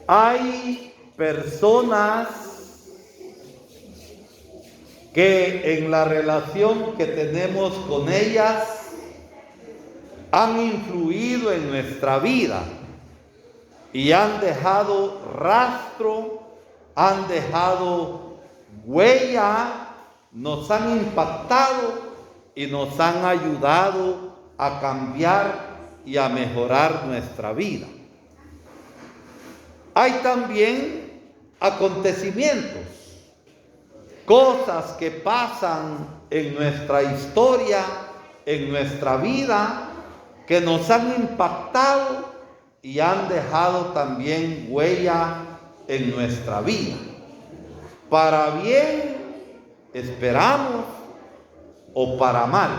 Hay personas que en la relación que tenemos con ellas han influido en nuestra vida y han dejado rastro, han dejado huella, nos han impactado y nos han ayudado a cambiar y a mejorar nuestra vida. Hay también acontecimientos, cosas que pasan en nuestra historia, en nuestra vida, que nos han impactado y han dejado también huella en nuestra vida. Para bien, esperamos, o para mal.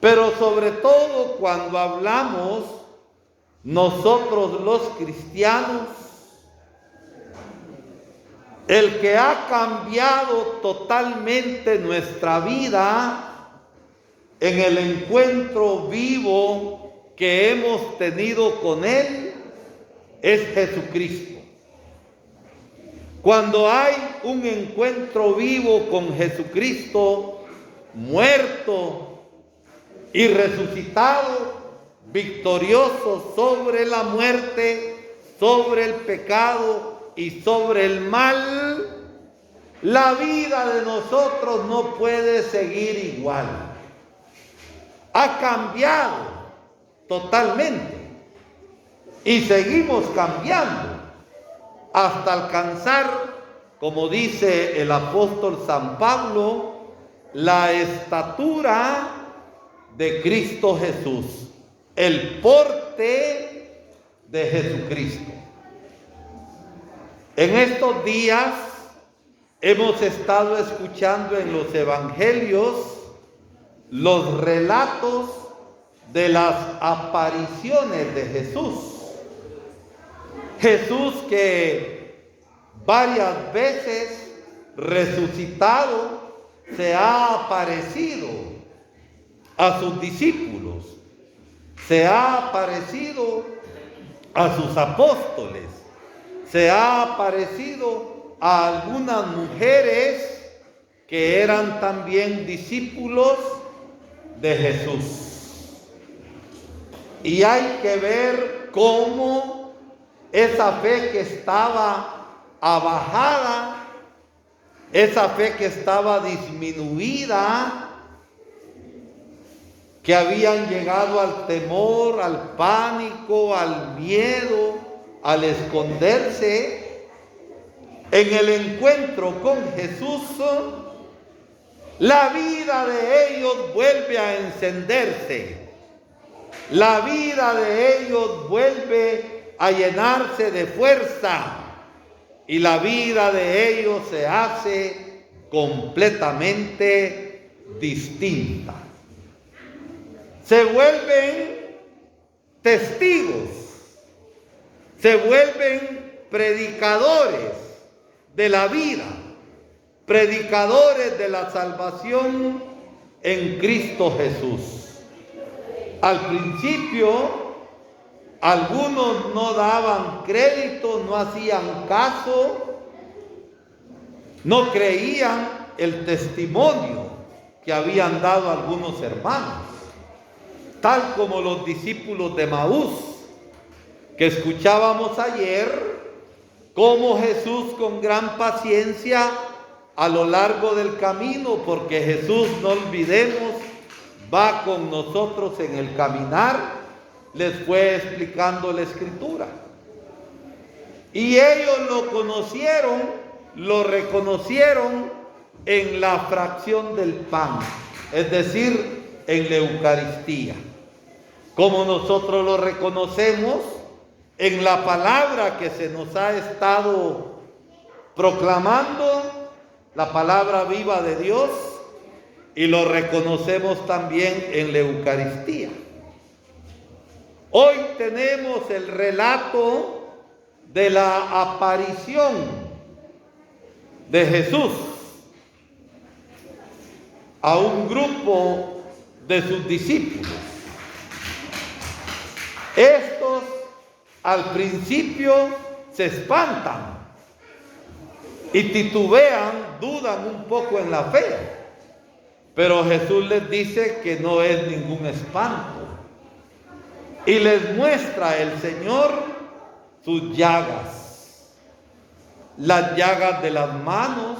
Pero sobre todo cuando hablamos nosotros los cristianos, el que ha cambiado totalmente nuestra vida en el encuentro vivo que hemos tenido con Él es Jesucristo. Cuando hay un encuentro vivo con Jesucristo, muerto y resucitado, victorioso sobre la muerte, sobre el pecado y sobre el mal, la vida de nosotros no puede seguir igual. Ha cambiado totalmente y seguimos cambiando hasta alcanzar, como dice el apóstol San Pablo, la estatura de Cristo Jesús, el porte de Jesucristo. En estos días hemos estado escuchando en los evangelios los relatos de las apariciones de Jesús. Jesús que varias veces resucitado se ha aparecido a sus discípulos, se ha aparecido a sus apóstoles, se ha aparecido a algunas mujeres que eran también discípulos de Jesús. Y hay que ver cómo esa fe que estaba abajada, esa fe que estaba disminuida, que habían llegado al temor, al pánico, al miedo, al esconderse, en el encuentro con Jesús, la vida de ellos vuelve a encenderse, la vida de ellos vuelve a llenarse de fuerza y la vida de ellos se hace completamente distinta. Se vuelven testigos, se vuelven predicadores de la vida, predicadores de la salvación en Cristo Jesús. Al principio, algunos no daban crédito, no hacían caso, no creían el testimonio que habían dado algunos hermanos, tal como los discípulos de Maús, que escuchábamos ayer, cómo Jesús con gran paciencia a lo largo del camino, porque Jesús, no olvidemos, va con nosotros en el caminar, les fue explicando la Escritura. Y ellos lo conocieron, lo reconocieron en la fracción del pan, es decir, en la Eucaristía. Como nosotros lo reconocemos en la palabra que se nos ha estado proclamando, la palabra viva de Dios, y lo reconocemos también en la Eucaristía. Hoy tenemos el relato de la aparición de Jesús a un grupo de sus discípulos. Estos al principio se espantan y titubean, dudan un poco en la fe. Pero Jesús les dice que no es ningún espanto. Y les muestra el Señor sus llagas. Las llagas de las manos,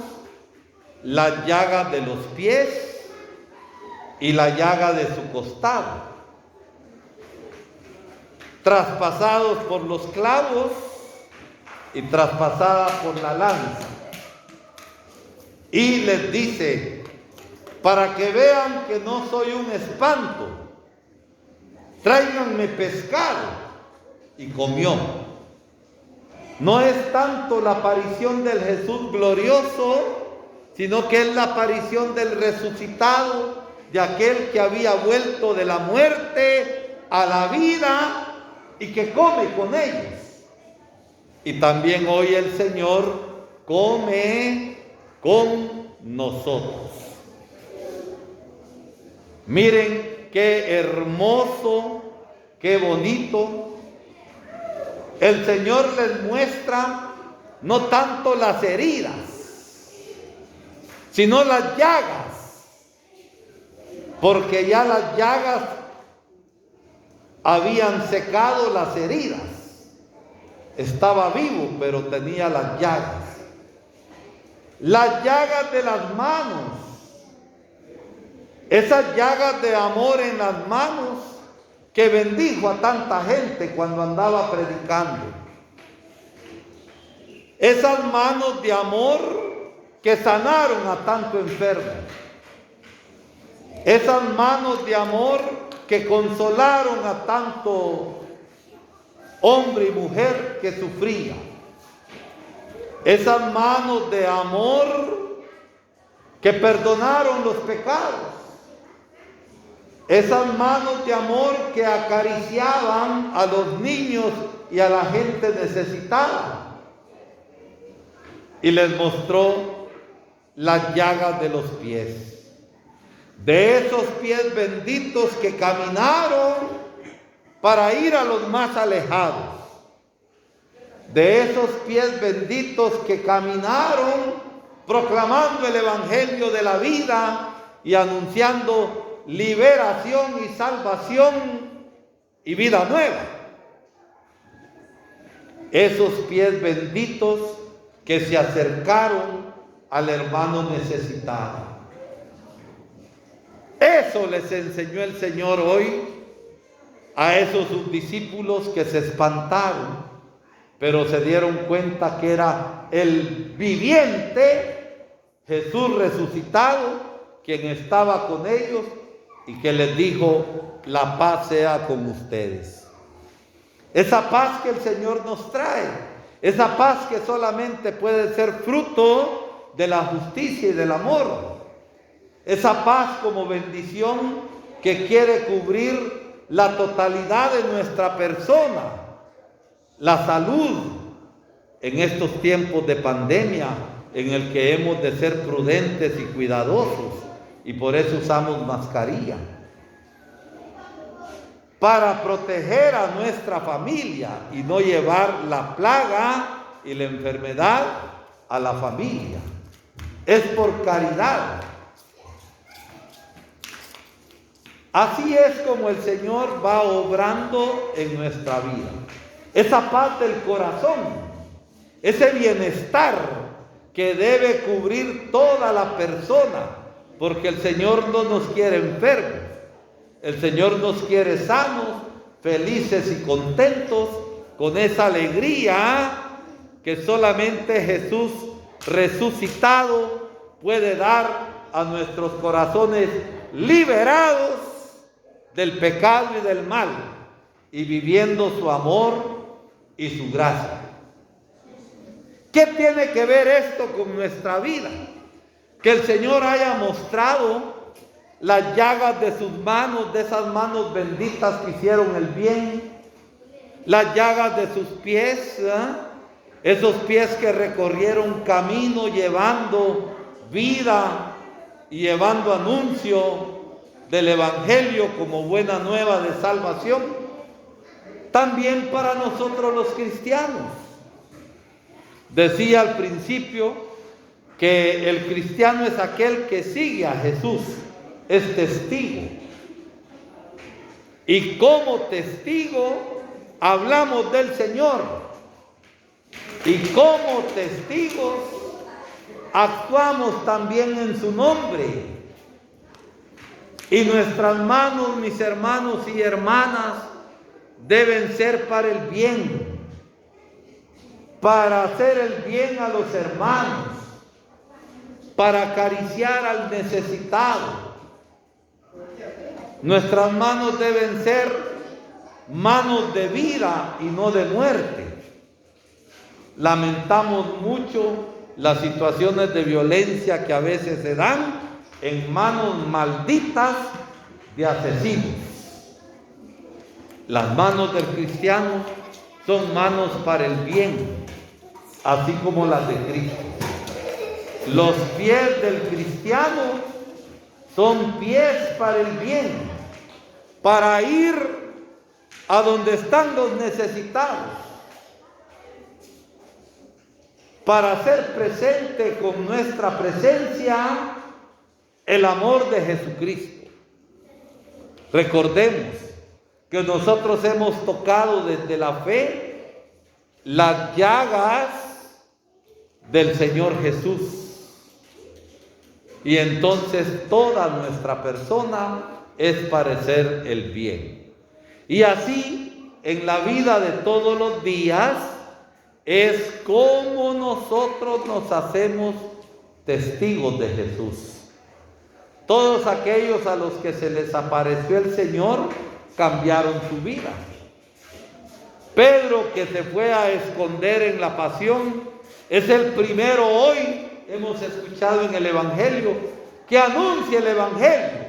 las llagas de los pies y la llaga de su costado. Traspasados por los clavos y traspasada por la lanza. Y les dice, para que vean que no soy un espanto, tráiganme pescado. Y comió. No es tanto la aparición del Jesús glorioso, sino que es la aparición del resucitado, de aquel que había vuelto de la muerte a la vida y que come con ellos. Y también hoy el Señor come con nosotros. Miren qué hermoso, qué bonito. El Señor les muestra no tanto las heridas, sino las llagas, porque ya las llagas habían secado las heridas. Estaba vivo, pero tenía las llagas. Las llagas de las manos, esas llagas de amor en las manos que bendijo a tanta gente cuando andaba predicando. Esas manos de amor que sanaron a tanto enfermo. Esas manos de amor que consolaron a tanto hombre y mujer que sufría. Esas manos de amor que perdonaron los pecados. Esas manos de amor que acariciaban a los niños y a la gente necesitada. Y les mostró las llagas de los pies. De esos pies benditos que caminaron para ir a los más alejados. De esos pies benditos que caminaron proclamando el evangelio de la vida y anunciando liberación y salvación y vida nueva. Esos pies benditos que se acercaron al hermano necesitado. Eso les enseñó el Señor hoy a esos sus discípulos que se espantaron, pero se dieron cuenta que era el viviente Jesús resucitado quien estaba con ellos y que les dijo: la paz sea con ustedes. Esa paz que el Señor nos trae, esa paz que solamente puede ser fruto de la justicia y del amor. Esa paz como bendición que quiere cubrir la totalidad de nuestra persona. La salud en estos tiempos de pandemia en el que hemos de ser prudentes y cuidadosos y por eso usamos mascarilla. Para proteger a nuestra familia y no llevar la plaga y la enfermedad a la familia. Es por caridad. Así es como el Señor va obrando en nuestra vida. Esa paz del corazón, ese bienestar que debe cubrir toda la persona, porque el Señor no nos quiere enfermos, el Señor nos quiere sanos, felices y contentos, con esa alegría que solamente Jesús resucitado puede dar a nuestros corazones liberados del pecado y del mal, y viviendo su amor y su gracia. ¿Qué tiene que ver esto con nuestra vida? Que el Señor haya mostrado las llagas de sus manos, de esas manos benditas que hicieron el bien, las llagas de sus pies, esos pies que recorrieron camino llevando vida y llevando anuncio del evangelio como buena nueva de salvación. también para nosotros los cristianos. Decía al principio que el cristiano es aquel que sigue a Jesús, es testigo. Y como testigo hablamos del Señor. Y como testigos actuamos también en su nombre. Y nuestras manos, mis hermanos y hermanas, deben ser para el bien, para hacer el bien a los hermanos, para acariciar al necesitado. Nuestras manos deben ser manos de vida y no de muerte. Lamentamos mucho las situaciones de violencia que a veces se dan en manos malditas de asesinos. Las manos del cristiano son manos para el bien, así como las de Cristo. Los pies del cristiano son pies para el bien, para ir a donde están los necesitados, para hacer presente con nuestra presencia el amor de Jesucristo. Recordemos que nosotros hemos tocado desde la fe las llagas del Señor Jesús. Y entonces toda nuestra persona es para hacer el bien. Y así, en la vida de todos los días, es como nosotros nos hacemos testigos de Jesús. Todos aquellos a los que se les apareció el Señor cambiaron su vida. Pedro, que se fue a esconder en la pasión, es el primero hoy, hemos escuchado en el Evangelio, que anuncia el Evangelio.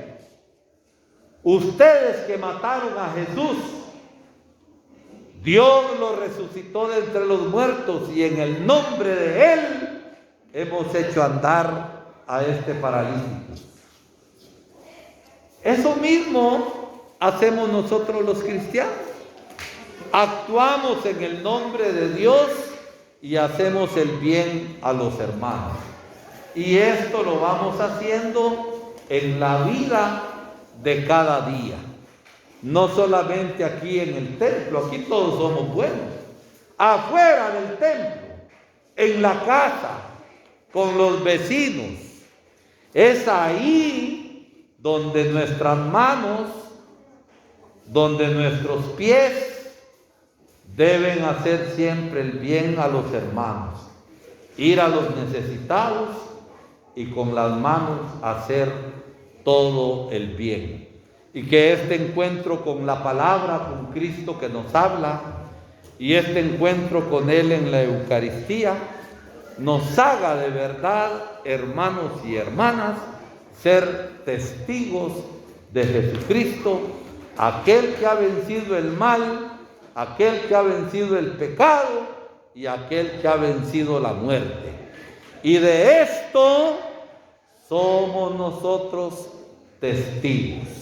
Ustedes que mataron a Jesús, Dios lo resucitó de entre los muertos y en el nombre de Él hemos hecho andar a este paralítico. Eso mismo hacemos nosotros los cristianos. Actuamos en el nombre de Dios y hacemos el bien a los hermanos. Y esto lo vamos haciendo en la vida de cada día. No solamente aquí en el templo, aquí todos somos buenos. Afuera del templo, en la casa, con los vecinos. Es ahí donde nuestras manos, donde nuestros pies deben hacer siempre el bien a los hermanos, ir a los necesitados y con las manos hacer todo el bien. Y que este encuentro con la palabra, con Cristo que nos habla, y este encuentro con Él en la Eucaristía, nos haga de verdad, hermanos y hermanas, ser testigos de Jesucristo, aquel que ha vencido el mal, aquel que ha vencido el pecado y aquel que ha vencido la muerte. Y de esto somos nosotros testigos.